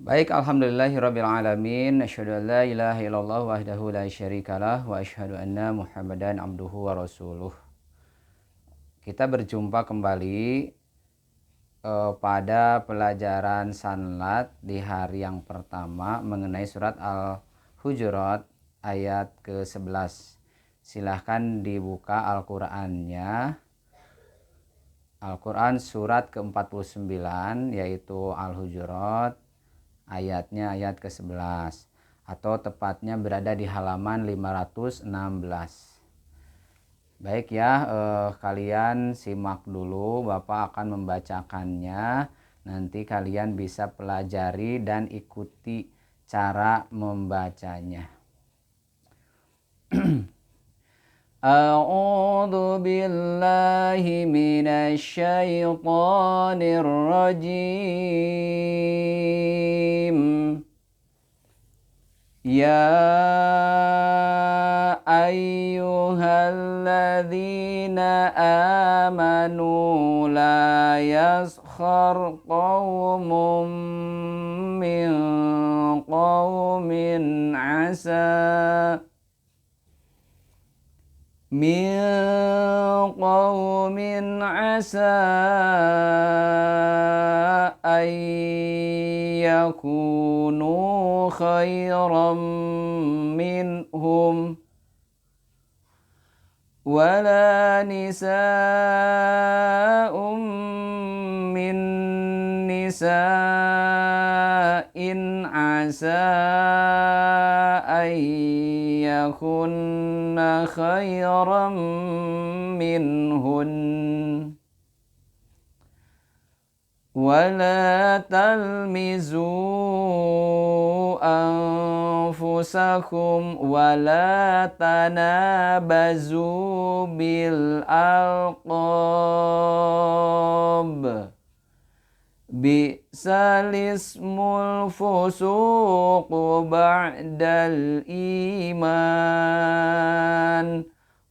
Baik, alhamdulillahirabbil alamin, asyhadu an la ilaha illallah wahdahu la syarikalah wa asyhadu anna Muhammadan abduhu wa rasuluh. Kita berjumpa kembali pada pelajaran sanlat di hari yang pertama mengenai surat Al-Hujurat ayat ke-11. Silahkan dibuka Al-Qur'annya. Al-Quran surat ke-49 yaitu Al-Hujurat, ayatnya ayat ke-11 atau tepatnya berada di halaman 516. Baik ya, kalian simak dulu, Bapak akan membacakannya. Nanti kalian bisa pelajari dan ikuti cara membacanya. A'udzu billahi minasy syaithanir rajim. Ya ayyuhalladzina amanu la yaskhar qaumun min qaumin asa an yakunu khairan minhum wala nisa'un min nisa'in asa an yakunna khairan minhun wala talmizu anfusakum wala tanabazu bil alqab bi'sal ismul fusuqu ba'dal iman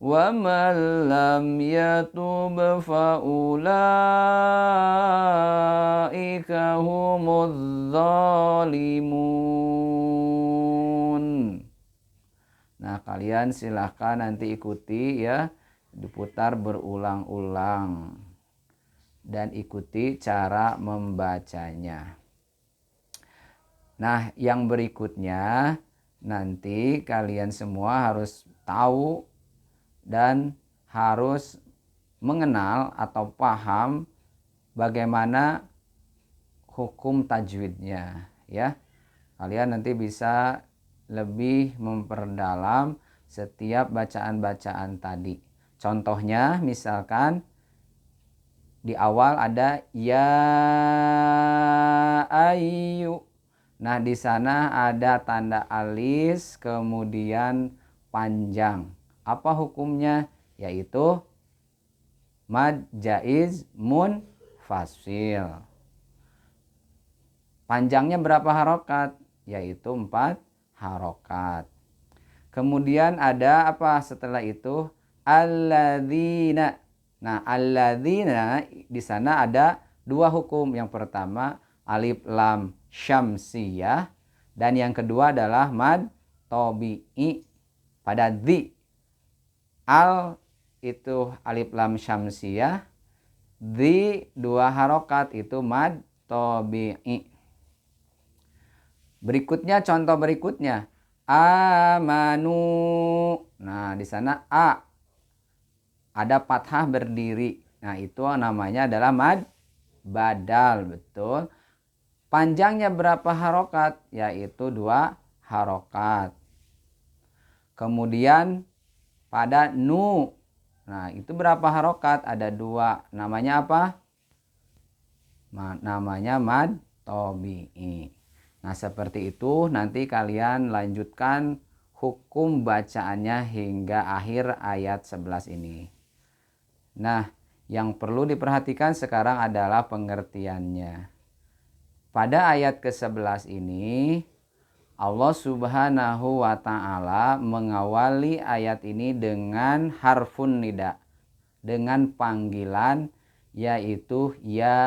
wa man lam yatub fa ulaika humudz zalimun. Nah, kalian silahkan nanti ikuti ya, diputar berulang-ulang dan ikuti cara membacanya. Nah, yang berikutnya nanti kalian semua harus tahu dan harus mengenal atau paham bagaimana hukum tajwidnya ya. Kalian nanti bisa lebih memperdalam setiap bacaan-bacaan tadi. Contohnya misalkan di awal ada ya ayu. Nah, di sana ada tanda alis kemudian panjang. Apa hukumnya? Yaitu mad jaiz munfasil. Panjangnya berapa harokat? Yaitu 4 harokat. Kemudian ada apa setelah itu? Alladzina. Nah, alladzina di sana ada 2 hukum. Yang pertama alif lam syamsiyah dan yang kedua adalah mad tabi'i pada dzi. Al itu alif lam syamsiyah, dzi 2 harokat itu mad tabi'i. Berikutnya contoh berikutnya amanu. Nah, di sana a ada fathah berdiri. Nah, itu namanya adalah mad badal, betul. Panjangnya berapa harokat? Yaitu 2 harokat. Kemudian pada nu. Nah, itu berapa harokat? Ada 2. Namanya apa? Namanya mad tabi'i. Nah, seperti itu. Nanti kalian lanjutkan hukum bacaannya hingga akhir ayat 11 ini. Nah, yang perlu diperhatikan sekarang adalah pengertiannya. Pada ayat ke-11 ini, Allah Subhanahu wa ta'ala mengawali ayat ini dengan harfun nida, dengan panggilan yaitu ya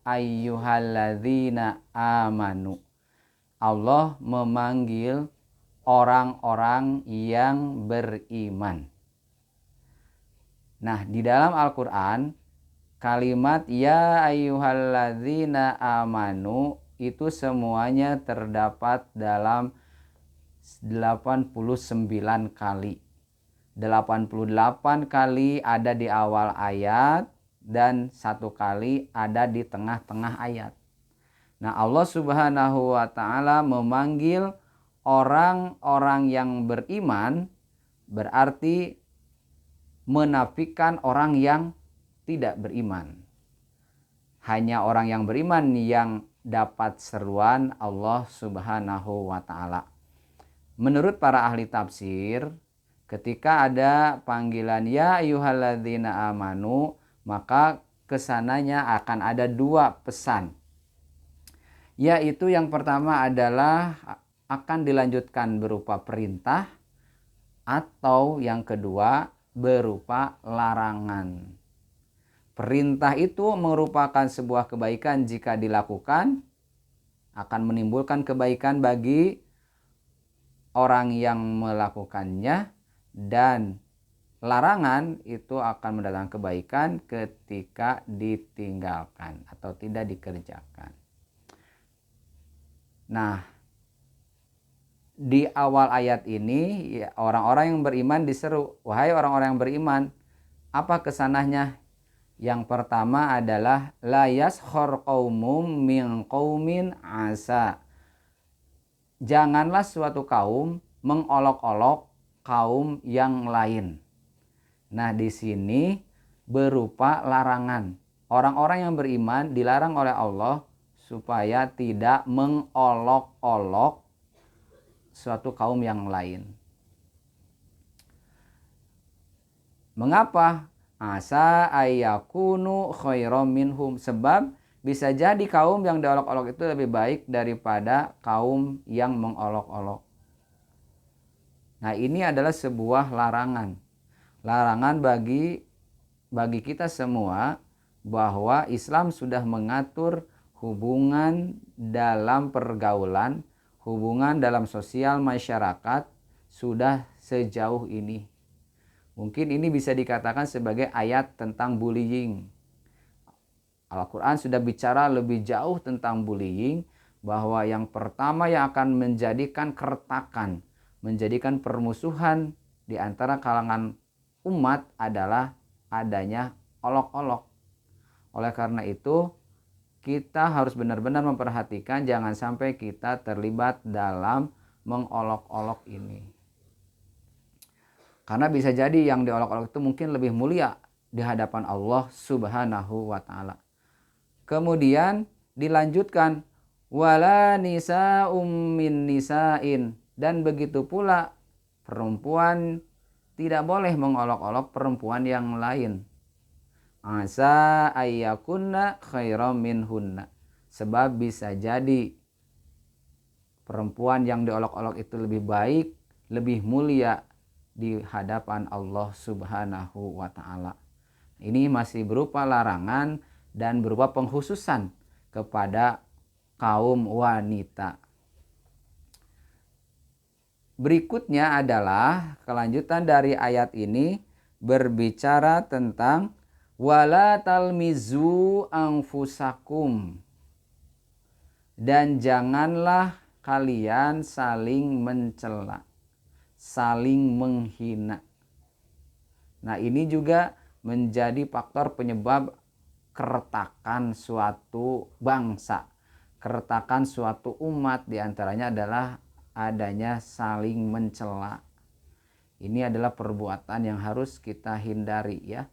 ayyuhalladzina amanu. Allah memanggil orang-orang yang beriman. Nah, di dalam Al-Qur'an kalimat ya ayyuhalladzina amanu itu semuanya terdapat dalam 89 kali. 88 kali ada di awal ayat dan 1 kali ada di tengah-tengah ayat. Nah, Allah Subhanahu wa taala memanggil orang-orang yang beriman berarti menafikan orang yang tidak beriman. Hanya orang yang beriman yang dapat seruan Allah Subhanahu wa taala. Menurut para ahli tafsir, ketika ada panggilan ya ayyuhalladzina amanu, maka kesananya akan ada 2 pesan. Yaitu yang pertama adalah akan dilanjutkan berupa perintah, atau yang kedua berupa larangan. Perintah itu merupakan sebuah kebaikan jika dilakukan, akan menimbulkan kebaikan bagi orang yang melakukannya, dan larangan itu akan mendatangkan kebaikan ketika ditinggalkan atau tidak dikerjakan. Nah, di awal ayat ini ya, orang-orang yang beriman diseru, wahai orang-orang yang beriman, apa kesananya? Yang pertama adalah la yaskhar qaumum min qaumin asa. Janganlah suatu kaum mengolok-olok kaum yang lain. Nah, di sini berupa larangan. Orang-orang yang beriman dilarang oleh Allah supaya tidak mengolok-olok suatu kaum yang lain. Mengapa? Asa ayyakunu khairam minhum. Sebab bisa jadi kaum yang diolok-olok itu lebih baik daripada kaum yang mengolok-olok. Nah, ini adalah sebuah larangan. Larangan bagi kita semua bahwa Islam sudah mengatur hubungan dalam pergaulan, hubungan dalam sosial masyarakat sudah sejauh ini. Mungkin ini bisa dikatakan sebagai ayat tentang bullying. Al-Quran sudah bicara lebih jauh tentang bullying, bahwa yang pertama yang akan menjadikan keretakan, menjadikan permusuhan di antara kalangan umat adalah adanya olok-olok. Oleh karena itu, kita harus benar-benar memperhatikan jangan sampai kita terlibat dalam mengolok-olok ini. Karena bisa jadi yang diolok-olok itu mungkin lebih mulia di hadapan Allah Subhanahu wa taala. Kemudian dilanjutkan wala nisa'um min nisa'in, dan begitu pula perempuan tidak boleh mengolok-olok perempuan yang lain. Asa ayyakunna khairam minhunna. Sebab bisa jadi perempuan yang diolok-olok itu lebih baik, lebih mulia di hadapan Allah Subhanahu wa taala. Ini masih berupa larangan dan berupa pengkhususan kepada kaum wanita. Berikutnya adalah kelanjutan dari ayat ini berbicara tentang wala talmizu anfusakum, dan janganlah kalian saling mencela, saling menghina. Nah, ini juga menjadi faktor penyebab keretakan suatu bangsa, keretakan suatu umat, diantaranya adalah adanya saling mencela. Ini adalah perbuatan yang harus kita hindari ya.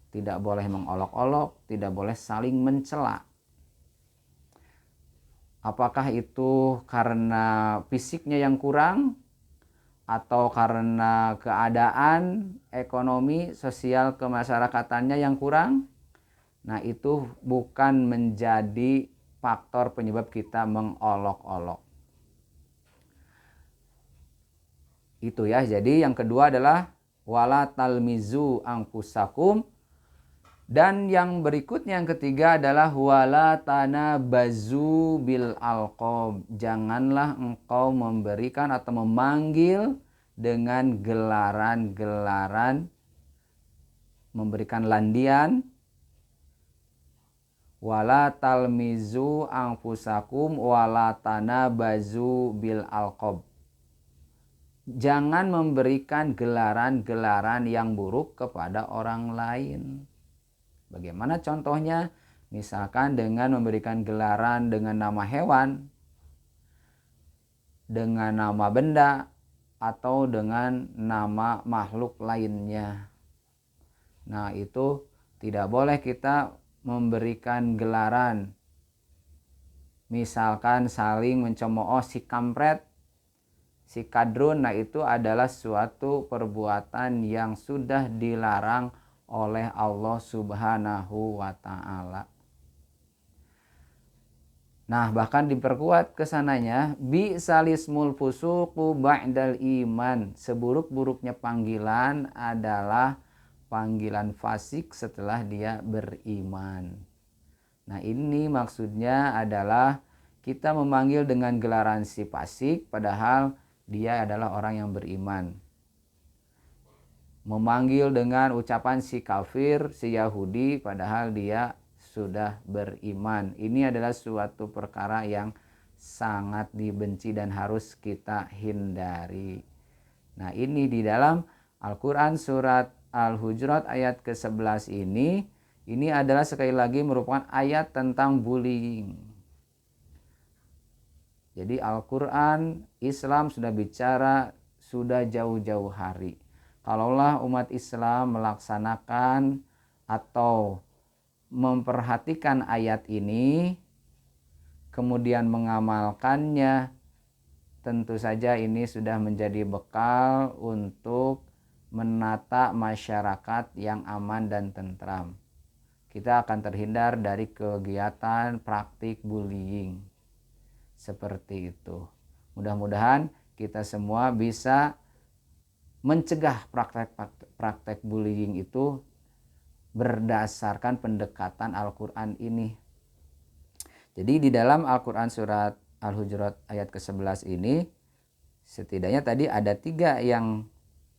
Tidak boleh mengolok-olok, tidak boleh saling mencela. Apakah itu karena fisiknya yang kurang, atau karena keadaan ekonomi sosial kemasyarakatannya yang kurang? Nah, itu bukan menjadi faktor penyebab kita mengolok-olok. Itu ya. Jadi yang kedua adalah wala talmizu anfusakum, Dan yang berikutnya yang ketiga adalah wala tanabazu bil alqab. Janganlah engkau memberikan atau memanggil dengan gelaran-gelaran, memberikan landian. Wala talmizu anfusakum wala tanabazu bil alqab. Jangan memberikan gelaran-gelaran yang buruk kepada orang lain. Bagaimana contohnya? Misalkan dengan memberikan gelaran dengan nama hewan, dengan nama benda, atau dengan nama makhluk lainnya. Nah, itu tidak boleh kita memberikan gelaran. Misalkan saling mencemooh si kampret, si kadrun. Nah, itu adalah suatu perbuatan yang sudah dilarang oleh Allah Subhanahu wa ta'ala. Nah, bahkan diperkuat kesananya, bi salismul fusuqu ba'dal iman. Seburuk-buruknya panggilan adalah panggilan fasik setelah dia beriman. Nah, ini maksudnya adalah kita memanggil dengan gelaran si fasik padahal dia adalah orang yang beriman. Memanggil dengan ucapan si kafir, si Yahudi, padahal dia sudah beriman. Ini adalah suatu perkara yang sangat dibenci dan harus kita hindari. Nah, ini di dalam Al-Quran surat Al-Hujurat ayat ke-11 ini adalah sekali lagi merupakan ayat tentang bullying. Jadi Al-Quran, Islam sudah bicara sudah jauh-jauh hari. Kalaulah umat Islam melaksanakan atau memperhatikan ayat ini, kemudian mengamalkannya, tentu saja ini sudah menjadi bekal untuk menata masyarakat yang aman dan tentram. Kita akan terhindar dari kegiatan praktik bullying seperti itu. Mudah-mudahan kita semua bisa mencegah praktek bullying itu berdasarkan pendekatan Al-Quran ini. Jadi di dalam Al-Quran surat Al-Hujurat ayat ke-11 ini setidaknya tadi ada 3 yang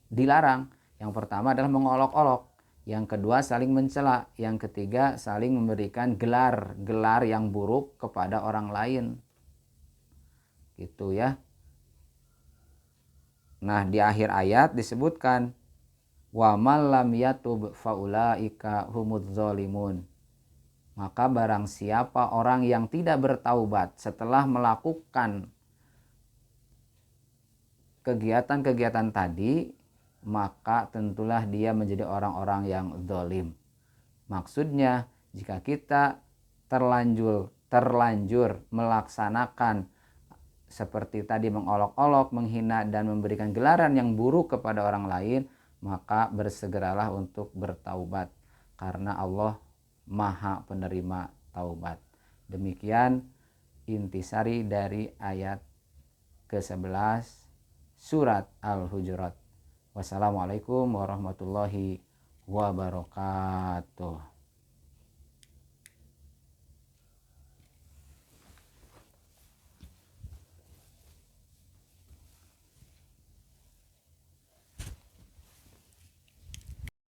dilarang. Yang pertama adalah mengolok-olok, yang kedua saling mencela, yang ketiga saling memberikan gelar yang buruk kepada orang lain. Gitu ya. Nah, di akhir ayat disebutkan wa man lam yatub faulaika humudz zalimun. Maka barang siapa orang yang tidak bertaubat setelah melakukan kegiatan-kegiatan tadi, maka tentulah dia menjadi orang-orang yang zalim. Maksudnya, jika kita terlanjur melaksanakan seperti tadi mengolok-olok, menghina dan memberikan gelaran yang buruk kepada orang lain, maka bersegeralah untuk bertaubat karena Allah Maha penerima taubat. Demikian intisari dari ayat ke-11 surat Al-Hujurat. Wassalamualaikum warahmatullahi wabarakatuh.